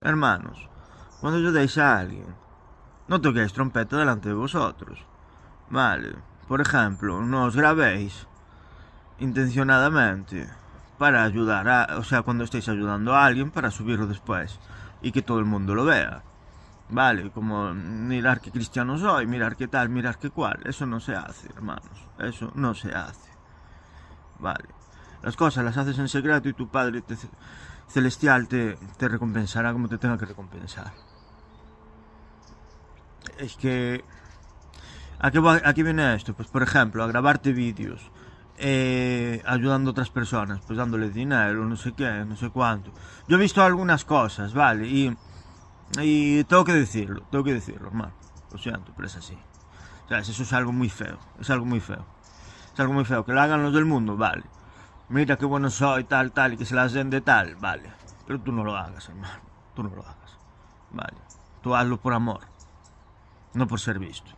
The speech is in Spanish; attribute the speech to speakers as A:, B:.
A: Hermanos, cuando ayudéis a alguien, no toquéis trompeta delante de vosotros. Vale, por ejemplo, no os grabéis intencionadamente para ayudar o sea, cuando estéis ayudando a alguien para subirlo después y que todo el mundo lo vea. Vale, como mirar qué cristiano soy, mirar qué tal, mirar qué cual. Eso no se hace, hermanos. Eso no se hace. Vale. Las cosas las haces en secreto y tu Padre celestial te recompensará como te tenga que recompensar. Es que... ¿A qué viene esto? Pues por ejemplo, a grabarte vídeos, ayudando a otras personas, pues dándole dinero, no sé qué, no sé cuánto. Yo he visto algunas cosas, ¿vale? Y tengo que decirlo, hermano. Lo siento, pero es así. O sea, eso es algo muy feo, es algo muy feo. Es algo muy feo, que lo hagan los del mundo, vale. Mira qué bueno soy, tal, tal, y que se las den de tal, vale. Pero tú no lo hagas, hermano. Tú no lo hagas, vale. Tú hazlo por amor, no por ser visto.